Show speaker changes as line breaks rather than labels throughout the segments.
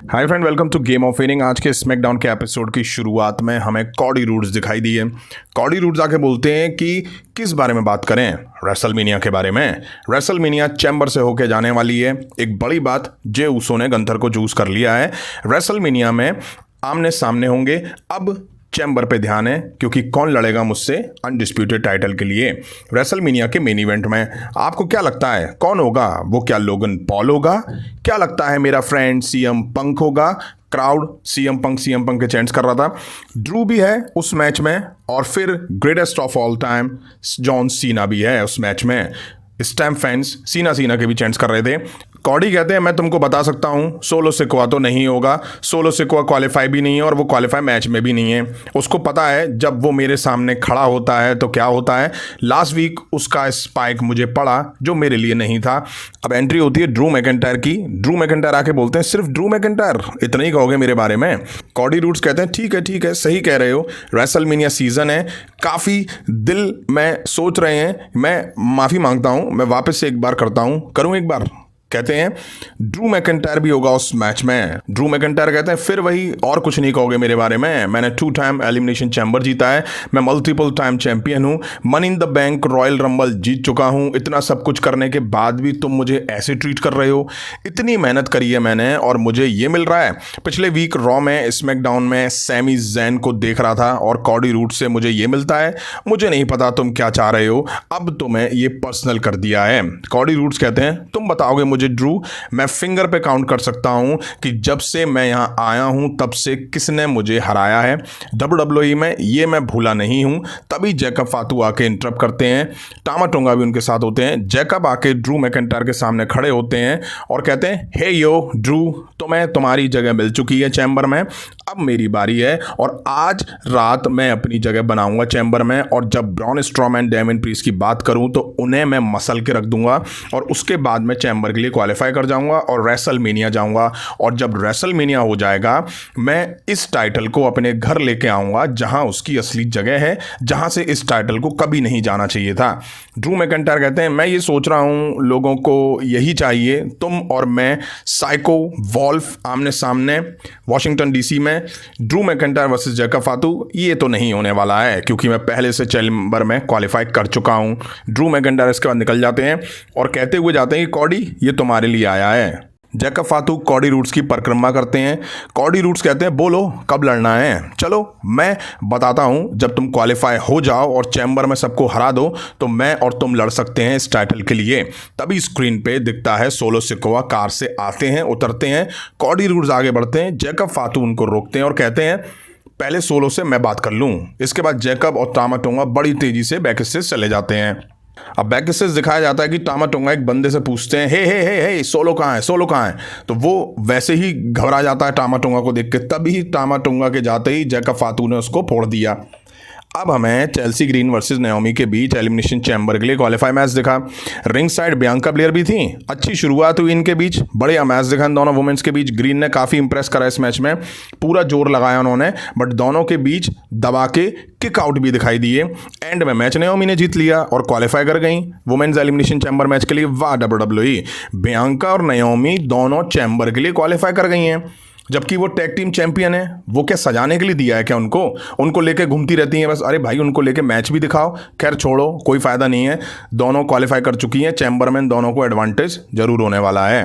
Hi friend, welcome to game of winning. आज के SmackDown के एपिसोड की शुरुआत में हमें कॉडी रूड्स दिखाई दिए। कॉडी रूड्स आके बोलते हैं कि किस बारे में बात करें। रेसलमेनिया के बारे में। रेसलमेनिया चैम्बर से होके जाने वाली है। एक बड़ी बात, जे उसो ने गंथर को चूज कर लिया है। रेसलमेनिया में आमने सामने होंगे। अब चैम्बर पे ध्यान है क्योंकि कौन लड़ेगा मुझसे अनडिस्प्यूटेड टाइटल के लिए रेसलमेनिया के मेन इवेंट में। आपको क्या लगता है कौन होगा? वो क्या लोगन पॉल होगा? क्या लगता है मेरा फ्रेंड सीएम पंक होगा? क्राउड सीएम पंक के चैंट्स कर रहा था। ड्रू भी है उस मैच में और फिर greatest of all time John Cena भी है उस मैच में। स्टैम्प फैंस सीना के भी चैंट्स कर रहे थे। कॉडी कहते हैं मैं तुमको बता सकता हूँ, सोलो सिकवा तो नहीं होगा। सोलो सिकवा क्वालिफाई भी नहीं है और वो क्वालिफाई मैच में भी नहीं है। उसको पता है जब वो मेरे सामने खड़ा होता है तो क्या होता है। लास्ट वीक उसका स्पाइक मुझे पड़ा जो मेरे लिए नहीं था। अब एंट्री होती है ड्रू मैकिंटायर की। ड्रू मैकिंटायर आके बोलते हैं सिर्फ ड्रू मैकिंटायर, इतना ही कहोगे मेरे बारे में? कॉडी रूड्स कहते हैं ठीक है सही कह रहे हो, रेसलमेनिया सीजन है, काफ़ी दिल में सोच रहे हैं। मैं माफ़ी मांगता हूँ, मैं वापस से एक बार करता हूँ, करूँ एक बार। कहते हैं ड्रू मैकिंटायर भी होगा उस मैच में। ड्रू मैकिंटायर कहते हैं फिर वही, और कुछ नहीं कहोगे मेरे बारे में। मैंने 2 टाइम एलिमिनेशन चैम्बर जीता है, मैं मल्टीपल टाइम चैंपियन हूँ, Money in the Bank Royal Rumble जीत चुका हूँ। इतना सब कुछ करने के बाद भी तुम मुझे ऐसे ट्रीट कर रहे हो। इतनी मेहनत करी है मैंने और मुझे ये मिल रहा है। पिछले वीक रॉ में स्मैकडाउन में सैमी ज़ैन को देख रहा था और कॉडी रूड से मुझे ये मिलता है। मुझे नहीं पता तुम क्या चाह रहे हो, अब तुम्हें ये पर्सनल कर दिया है। कॉडी रूड्स कहते हैं तुम बताओगे मुझे ड्रू, मैं फिंगर पे काउंट कर सकता हूं कि जब से मैं यहां आया हूं तब से किसने मुझे हराया है WWE में, ये मैं भूला नहीं हूं। तभी जैकब फातू आके इंटरप्ट करते हैं। टामा टोंगा भी उनके साथ होते हैं। जैकब आके ड्रू मैकिंटायर के सामने खड़े होते हैं और कहते हैं हे यो ड्रू, तुम्हें तुम्हारी जगह मिल चुकी है चैम्बर में, अब मेरी बारी है और आज रात मैं अपनी जगह बनाऊंगा चैम्बर में। और जब ब्रॉन स्ट्रॉमैन डेमिन प्रीस्ट की बात करूं तो उन्हें मैं मसल के रख दूंगा और उसके बाद मैं चैम्बर के लिए क्वालिफाई कर जाऊंगा और रेसलमेनिया जाऊंगा। और जब रेसलमेनिया हो जाएगा मैं इस टाइटल को अपने घर लेके आऊंगा जहां उसकी असली जगह है, जहां से इस टाइटल को कभी नहीं जाना चाहिए था। ड्रू मैकिंटायर कहते हैं मैं ये सोच रहा हूं लोगों को यही चाहिए, तुम और मैं साइको वॉल्फ आमने सामने वॉशिंगटन डीसी में। ड्रू मैकिंटायर वर्सेस जैकब फातू, ये तो नहीं होने वाला है क्योंकि मैं पहले से चैम्बर में क्वालिफाई कर चुका हूं। ड्रू मैकिंटायर इसके बाद निकल जाते हैं और कहते हुए जाते हैं कि कॉडी ये तुम्हारे लिए आया है। जैकब फातू कॉडी रूड्स की परिक्रमा करते हैं। कॉडी रूड्स कहते हैं बोलो कब लड़ना है, चलो मैं बताता हूं। जब तुम क्वालिफाई हो जाओ और चैम्बर में सबको हरा दो तो मैं और तुम लड़ सकते हैं इस टाइटल के लिए। तभी स्क्रीन पे दिखता है सोलो सिकोवा कार से आते हैं, उतरते हैं। कॉडी रूड्स आगे बढ़ते हैं, जैकब फातू उनको रोकते हैं और कहते हैं पहले सोलो से मैं बात कर लूँ। इसके बाद जैकब और टामा टोंगा बड़ी तेजी से बैक से चले जाते हैं। अब बैक से दिखाया जाता है कि टामा टोंगा एक बंदे से पूछते हैं हे सोलो कहाँ है, सोलो कहाँ है? तो वो वैसे ही घबरा जाता है टामा टोंगा को देख के। तभी टामा टोंगा के जाते ही जैकब फातू ने उसको फोड़ दिया। अब हमें चेल्सी ग्रीन वर्सेस नाओमी के बीच एलिमिनेशन चैम्बर के लिए क्वालिफाई मैच दिखा। रिंग साइड बियांका ब्लेयर भी थी। अच्छी शुरुआत हुई इनके बीच, बढ़िया मैच दिखा इन दोनों वुमेन्स के बीच। ग्रीन ने काफ़ी इंप्रेस करा इस मैच में, पूरा जोर लगाया उन्होंने, बट दोनों के बीच दबा के किक आउट भी दिखाई दिए। एंड में मैच नाओमी ने जीत लिया और क्वालिफाई कर गई वुमेन्स एलिमिनेशन चैम्बर मैच के लिए। वाह WWE, बियांका और नाओमी दोनों चैम्बर के लिए क्वालिफाई कर गई हैं। जबकि वो टैग टीम चैंपियन है। वो क्या सजाने के लिए दिया है क्या उनको लेके घूमती रहती हैं बस? अरे भाई उनको लेके मैच भी दिखाओ। खैर छोड़ो, कोई फ़ायदा नहीं है। दोनों क्वालिफाई कर चुकी हैं चैम्बर में, दोनों को एडवांटेज जरूर होने वाला है।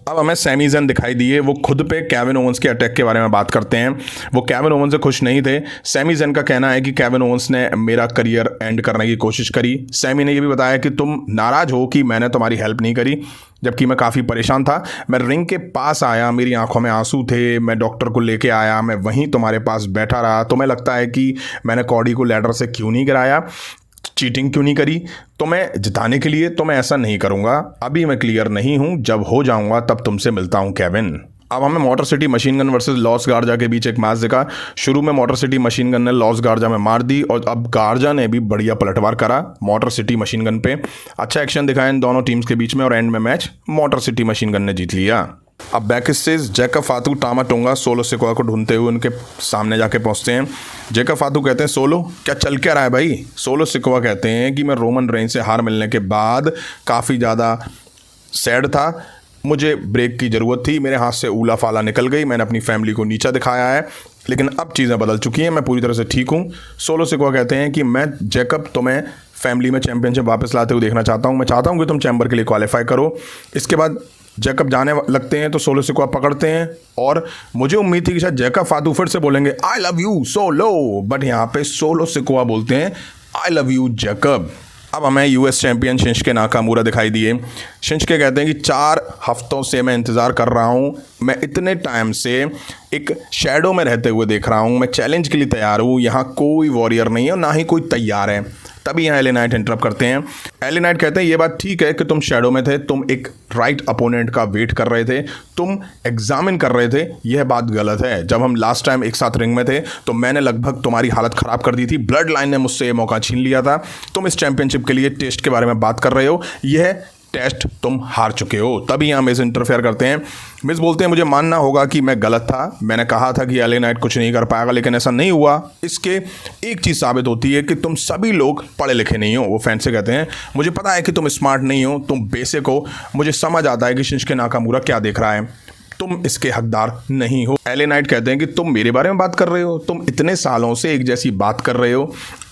अब हमें सैमी ज़ैन दिखाई दिए। वो खुद पे केविन ओवेंस के अटैक के बारे में बात करते हैं। वो केविन ओवेंस से खुश नहीं थे। सैमी ज़ैन का कहना है कि केविन ओवेंस ने मेरा करियर एंड करने की कोशिश करी। सैमी ने यह भी बताया कि तुम नाराज़ हो कि मैंने तुम्हारी हेल्प नहीं करी, जबकि मैं काफ़ी परेशान था। मैं रिंग के पास आया, मेरी आंखों में आंसू थे, मैं डॉक्टर को लेके आया, मैं वहीं तुम्हारे पास बैठा रहा। तुम्हें लगता है कि मैंने कॉडी को लैडर से क्यों नहीं गिराया, चीटिंग क्यों नहीं करी? तो मैं जिताने के लिए तो मैं ऐसा नहीं करूंगा। अभी मैं क्लियर नहीं हूं, जब हो जाऊंगा तब तुमसे मिलता हूं केविन। अब हमें motor city machine gun versus loss गार्जा के बीच एक मैच दिखा। शुरू में मोटर सिटी मशीन गन ने लॉस गार्जा में मार दी और अब गार्जा ने भी बढ़िया पलटवार करा मोटर सिटी मशीन गन पे। अच्छा एक्शन दिखाया इन दोनों टीम्स के बीच में और एंड में match motor city machine gun ने जीत लिया। अब back stage Jacob फातू टामा tonga solo Sikoa को ढूंढते हुए उनके सामने जाके पहुंचते हैं। जैकब फातू कहते हैं सोलो क्या चल क्या रहा है भाई? सोलो सिकोवा कहते हैं कि मैं रोमन रेंज से हार मिलने के बाद काफ़ी ज़्यादा सैड था, मुझे ब्रेक की ज़रूरत थी, मेरे हाथ से ऊला फाला निकल गई, मैंने अपनी फैमिली को नीचा दिखाया है, लेकिन अब चीज़ें बदल चुकी हैं, मैं पूरी तरह से ठीक हूँ। सोलो सिकोआ कहते हैं कि मैं जैकब तुम्हें फैमिली में चैंपियनशिप वापस लाते हुए देखना चाहता हूँ, मैं चाहता हूँ कि तुम चैम्बर के लिए क्वालिफाई करो। इसके बाद जैकब जाने लगते हैं तो सोलो सिकोआ पकड़ते हैं और मुझे उम्मीद थी कि शायद जैकब फातू फिर से बोलेंगे I love you solo, but यहाँ पे सोलो सिकोआ बोलते हैं आई लव यू जैकब। अब हमें यूएस चैंपियन शिंसुके नाकामुरा दिखाई दिए। शिंसुके कहते हैं कि 4 हफ्तों से मैं इंतज़ार कर रहा हूँ, मैं इतने टाइम से एक शैडो में रहते हुए देख रहा हूँ, मैं चैलेंज के लिए तैयार हूँ, यहाँ कोई वॉरियर नहीं है और ना ही कोई तैयार है। तभी यहाँ एले नाइट इंटरप्ट करते हैं। एले नाइट कहते हैं ये बात ठीक है कि तुम शैडो में थे, तुम एक राइट अपोनेंट का वेट कर रहे थे, तुम एग्जामिन कर रहे थे, यह बात गलत है। जब हम लास्ट टाइम एक साथ रिंग में थे तो मैंने लगभग तुम्हारी हालत ख़राब कर दी थी, ब्लड लाइन ने मुझसे ये मौका छीन लिया था, तुम इस चैंपियनशिप के लिए टेस्ट के बारे में बात कर रहे हो, यह टेस्ट तुम हार चुके हो। तभी यहाँ मिस इंटरफेयर करते हैं। मिस बोलते हैं मुझे मानना होगा कि मैं गलत था, मैंने कहा था कि एले नाइट कुछ नहीं कर पाएगा, लेकिन ऐसा नहीं हुआ। इसके एक चीज़ साबित होती है कि तुम सभी लोग पढ़े लिखे नहीं हो। वो फैन से कहते हैं मुझे पता है कि तुम स्मार्ट नहीं हो, तुम बेसिक हो, मुझे समझ आता है कि शिंसुके नाकामुरा क्या देख रहा है, तुम इसके हकदार नहीं हो। एले नाइट कहते हैं कि तुम मेरे बारे में बात कर रहे हो, तुम इतने सालों से एक जैसी बात कर रहे हो,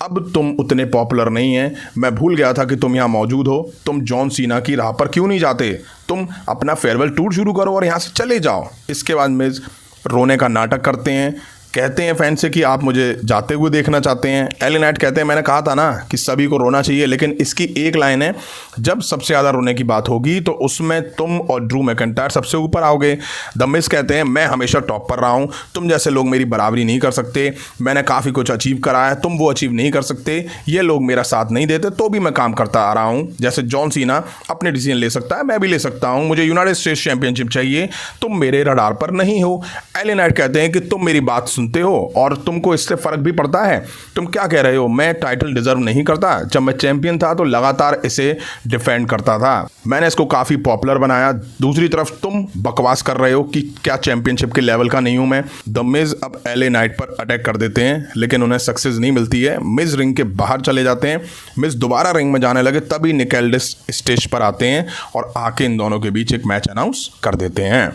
अब तुम उतने पॉपुलर नहीं हैं, मैं भूल गया था कि तुम यहाँ मौजूद हो, तुम जॉन सीना की राह पर क्यों नहीं जाते, तुम अपना फेयरवेल टूर शुरू करो और यहाँ से चले जाओ। इसके बाद मिज रोने का नाटक करते हैं, कहते हैं फैन से कि आप मुझे जाते हुए देखना चाहते हैं। एले नाइट कहते हैं मैंने कहा था ना कि सभी को रोना चाहिए, लेकिन इसकी एक लाइन है जब सबसे ज़्यादा रोने की बात होगी तो उसमें तुम और ड्रू मैकिंटायर सबसे ऊपर आओगे। द मिज कहते हैं मैं हमेशा टॉप पर रहा हूँ, तुम जैसे लोग मेरी बराबरी नहीं कर सकते, मैंने काफ़ी कुछ अचीव करा है, तुम वो अचीव नहीं कर सकते, ये लोग मेरा साथ नहीं देते तो भी मैं काम करता आ रहा हूँ। जैसे जॉन सीना अपने डिसीजन ले सकता है, मैं भी ले सकता हूँ, मुझे यूनाइटेड स्टेट्स चैंपियनशिप चाहिए, तुम मेरे रडार पर नहीं हो। एले नाइट कहते हैं कि तुम मेरी बात सुनते हो और तुमको इससे फ़र्क भी पड़ता है, तुम क्या कह रहे हो, मैं टाइटल डिजर्व नहीं करता, जब मैं चैंपियन था तो लगातार इसे डिफेंड करता था, मैंने इसको काफ़ी पॉपुलर बनाया, दूसरी तरफ तुम बकवास कर रहे हो कि क्या चैंपियनशिप के लेवल का नहीं हूं मैं। द मिज अब एले नाइट पर अटैक कर देते हैं, लेकिन उन्हें सक्सेस नहीं मिलती है, मिज रिंग के बाहर चले जाते हैं। मिज दोबारा रिंग में जाने लगे तभी निक एल्डिस स्टेज पर आते हैं और आके इन दोनों के बीच एक मैच अनाउंस कर देते हैं।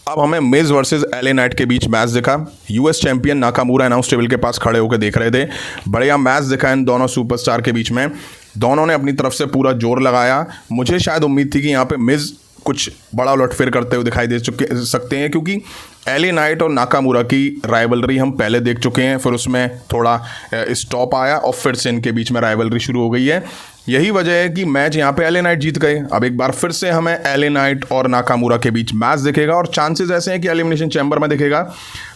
अब हमें मिज वर्सेस एले नाइट के बीच मैच दिखा। US champion Nakamura announce table के पास खड़े होकर देख रहे थे, बढ़िया मैच दिखा इन दोनों सुपरस्टार के बीच में, दोनों ने अपनी तरफ से पूरा जोर लगाया। मुझे शायद उम्मीद थी कि यहाँ पे मिज कुछ बड़ा उलटफेर करते हुए दिखाई दे सकते हैं, क्योंकि एले नाइट और नाकामुरा की राइवलरी हम पहले देख चुके हैं, फिर उसमें थोड़ा स्टॉप आया और फिर से इनके बीच में राइवलरी शुरू हो गई है। यही वजह है कि मैच यहाँ पे एले नाइट जीत गए। अब एक बार फिर से हमें एले नाइट और नाकामुरा के बीच मैच दिखेगा और चांसेस ऐसे हैं कि एलिमिनेशन चैम्बर में दिखेगा।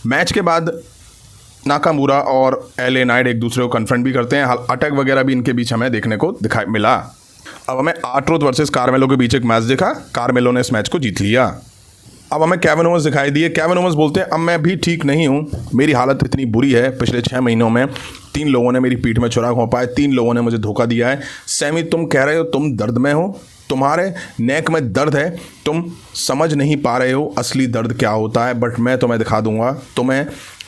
मैच के बाद नाकामुरा और एले नाइट एक दूसरे को कन्फ्रंट भी करते हैं, अटैक वगैरह भी इनके बीच हमें देखने को मिला। अब हमें आर्ट्रूथ वर्सेस कार्मेलो के बीच एक मैच दिखा, कार्मेलो ने इस मैच को जीत लिया। अब हमें केविन ओवंस दिखाई दिए। केविन ओवंस बोलते हैं अब मैं भी ठीक नहीं हूँ, मेरी हालत इतनी बुरी है, पिछले 6 महीनों में 3 लोगों ने मेरी पीठ में छुरा घोंपा है, 3 लोगों ने मुझे धोखा दिया है। सैमी तुम कह रहे हो तुम दर्द में हो, तुम्हारे नेक में दर्द है, तुम समझ नहीं पा रहे हो असली दर्द क्या होता है, बट मैं तुम्हें दिखा दूंगा।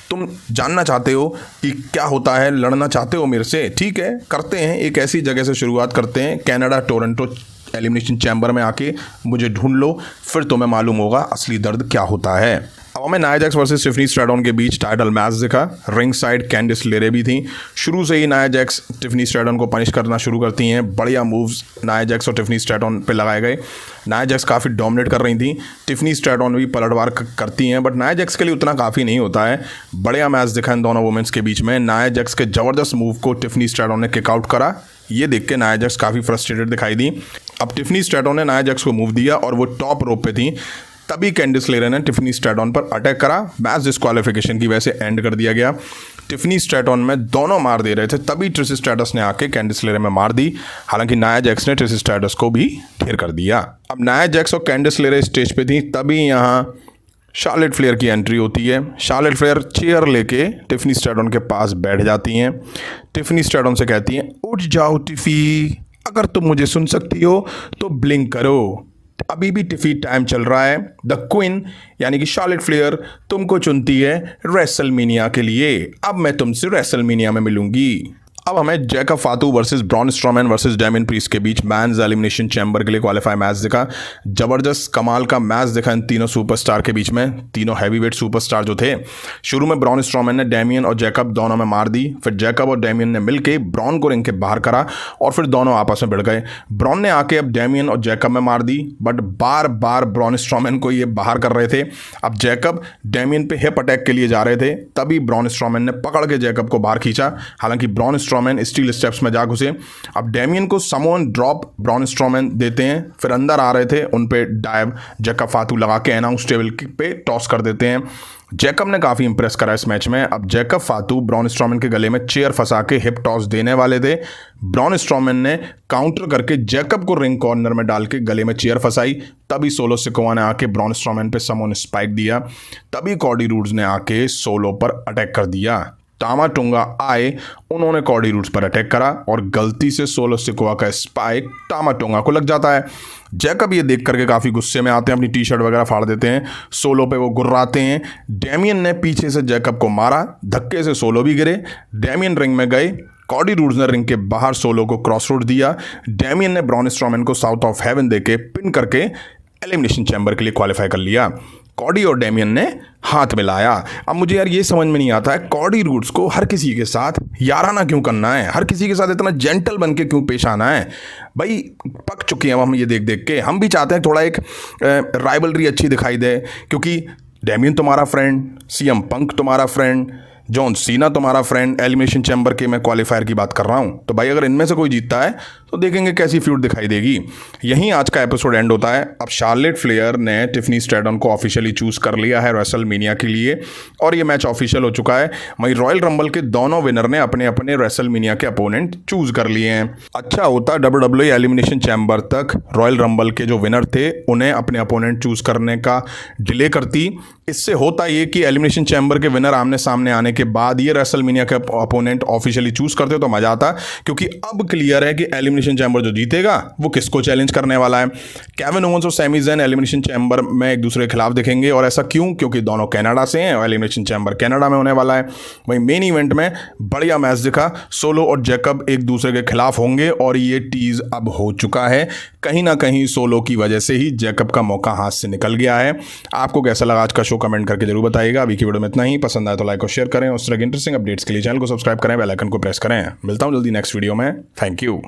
तुम जानना चाहते हो कि क्या होता है, लड़ना चाहते हो मेरे से, ठीक है करते हैं, एक ऐसी जगह से शुरुआत करते हैं, कनाडा टोरंटो एलिमिनेशन चैम्बर में आके मुझे ढूंढ लो, फिर तुम्हें मालूम होगा असली दर्द क्या होता है। अब हमें Nia Jax versus Tiffany Stratton के बीच टाइटल मैच दिखा। रिंग साइड कैंडिस लेरे भी थी। शुरू से ही नाया जैक्स टिफनी स्ट्रैटन को पनिश करना शुरू करती हैं। बढ़िया मूव्स नाया जैक्स और टिफनी स्ट्रैटन पे लगाए गए। नाया जैक्स काफ़ी डोमिनेट कर रही थी, टिफनी स्ट्रैटन भी पलटवार करती हैं, बट नाया जैक्स के लिए उतना काफ़ी नहीं होता है। बढ़िया मैच दिखा इन दोनों वुमेंस के बीच में। नाया जैक्स के ज़बरदस्त मूव को टिफनी स्ट्रैटन ने किकआउट करा, ये देख के नाया जैक्स काफ़ी फ्रस्ट्रेटेड दिखाई दी। अब टिफनी स्ट्रैटन ने नाया जैक्स को मूव दिया और वो टॉप रोप पे थी, तभी कैंडिस लेरे ने टिफनी स्ट्रैटन पर अटैक करा। मैच डिस्क्वालिफिकेशन की वजह से एंड कर दिया गया। टिफनी स्ट्रैटन में दोनों मार दे रहे थे, तभी ट्रिश स्ट्रैटस ने आके कैंडिस लेरे में मार दी। हालांकि नाया जैक्स ने ट्रिश स्ट्रैटस को भी ढेर कर दिया। अब नाया जैक्स और कैंडिस लेरे स्टेज पे थी, तभी यहाँ शार्लेट फ्लेयर की एंट्री होती है। शार्लेट फ्लेयर चेयर लेके टिफनी स्ट्रैटन के पास बैठ जाती हैं। टिफनी स्ट्रैटन से कहती हैं उठ जाओ टिफी, अगर तुम मुझे सुन सकती हो तो ब्लिंक करो, अभी भी टिफी टाइम चल रहा है। द क्वीन यानी कि शार्लेट फ्लेयर तुमको चुनती है रेसलमेनिया के लिए, अब मैं तुमसे रेसलमेनिया में मिलूंगी। अब हमें Jacob Fatu versus Braun Strowman versus Damian Priest के बीच मैंस एलिमिनेशन चैम्बर के लिए क्वालिफाई मैच दिखा। जबरदस्त कमाल का मैच दिखा इन तीनों सुपरस्टार के बीच में, तीनों हैवीवेट सुपरस्टार जो थे। शुरू में ब्रॉन स्ट्रोमैन ने डेमियन और जैकब दोनों में मार दी, फिर जैकब और डेमियन ने मिलकर ब्रॉन को रिंग के बाहर करा और फिर दोनों आपस में भिड़ गए। ब्रॉन ने आके अब डेमियन और जैकब में मार दी, बट बार बार ब्रॉन स्ट्रोमैन को ये बाहर कर रहे थे। अब जैकब डेमियन पे हिप अटैक के लिए जा रहे थे, तभी ब्रॉन स्ट्रोमैन ने पकड़ के जैकब को बाहर खींचा। हालांकि ब्रॉन स्ट्रोमैन स्टील स्टेप्स में जा घुसे। अब डेमियन को समोन ड्रॉप ब्रॉन स्ट्रोमैन देते हैं, फिर अंदर आ रहे थे उन पे डाइव जैकब फातू लगा के अनाउंस टेबल पे टॉस कर देते हैं। जैकब ने काफी इंप्रेस करा इस मैच में। अब जैकब फातू ब्रॉन स्ट्रोमैन के गले में चेयर फंसा के हिप टॉस देने वाले थे। ब्रॉन स्ट्रोमैन ने काउंटर करके जैकब को रिंग कॉर्नर में डाल के गले में चेयर फंसाई, तभी सोलो सिकोआ ने आके ब्रॉन स्ट्रोमैन पे समोन स्पाइक दिया, तभी कॉडी रूड्स ने आके सोलो पर अटैक कर दिया। टामा टोंगा आए, उन्होंने कॉडी रूड्स पर अटैक करा और गलती से सोलो सिकोआ का स्पाइक टामा टोंगा को लग जाता है। जैकब ये देख करके काफ़ी गुस्से में आते हैं, अपनी टी शर्ट वगैरह फाड़ देते हैं, सोलो पे वो गुर्राते हैं। डेमियन ने पीछे से जैकब को मारा, धक्के से सोलो भी गिरे। डेमियन रिंग में गए, कॉडी रूड्स ने रिंग के बाहर सोलो को क्रॉस रोड दिया। डेमियन ने ब्रॉन स्ट्रोमैन को साउथ ऑफ हेवन देके पिन करके एलिमिनेशन चैम्बर के लिए क्वालिफाई कर लिया। कॉडी और डेमियन ने हाथ मिलाया। अब मुझे यार ये समझ में नहीं आता है, कॉडी रूड्स को हर किसी के साथ याराना क्यों करना है, हर किसी के साथ इतना जेंटल बन के क्यों पेश आना है। भाई पक चुके हैं हम ये देख देख के। हम भी चाहते हैं थोड़ा एक राइवलरी अच्छी दिखाई दे, क्योंकि डेमियन तुम्हारा फ्रेंड, सीएम पंक तुम्हारा फ्रेंड, जॉन सीना तुम्हारा फ्रेंड, एलिमिनेशन चैम्बर के मैं क्वालिफायर की बात कर रहा हूँ। तो भाई अगर इनमें से कोई जीतता है तो देखेंगे कैसी फ्यूड दिखाई देगी। यहीं आज का एपिसोड एंड होता है। अब शार्लेट फ्लेयर ने टिफनी स्ट्रैटन को ऑफिशियली चूज कर लिया है रेसलमेनिया के लिए और ये मैच ऑफिशियल हो चुका है। वहीं रॉयल रंबल के दोनों विनर ने अपने अपने रेसलमेनिया के अपोनेंट चूज कर लिए हैं। अच्छा होता WWE एलिमिनेशन चैम्बर तक रॉयल रंबल के जो विनर थे उन्हें अपने अपोनेंट चूज करने का डिले करती। इससे होता ये कि एलिमिनेशन चैम्बर के विनर आमने सामने आने के बाद ये रेसलमेनिया के अपोनेंट ऑफिशियली चूज करते तो मजा आता, क्योंकि अब क्लियर है कि एलिमिनेशन चैम्बर जो जीतेगा वो किसको चैलेंज करने वाला है। केविन ओवेंस और सैमी ज़ेन एलिमिनेशन चैम्बर में एक दूसरे के खिलाफ दिखेंगे, और ऐसा क्यों? क्योंकि दोनों कनाडा से हैं और एलिमिनेशन चैम्बर कनाडा में होने वाला है। वहीं मेन इवेंट में बढ़िया मैच दिखा, सोलो और जैकब एक दूसरे के खिलाफ होंगे और ये टीज अब हो चुका है। कहीं ना कहीं सोलो की वजह से ही जैकब का मौका हाथ से निकल गया है। आपको कैसा लगा आज का शो कमेंट करके जरूर बताइएगा। अभी की वीडियो में इतना ही। पसंद आए तो लाइक और शेयर करें। उस तरह के इंटरेस्टिंग अपडेट्स के लिए चैनल को सब्सक्राइब करें, बेल आइकन को प्रेस करें। मिलता हूं जल्दी नेक्स्ट वीडियो में। Thank you.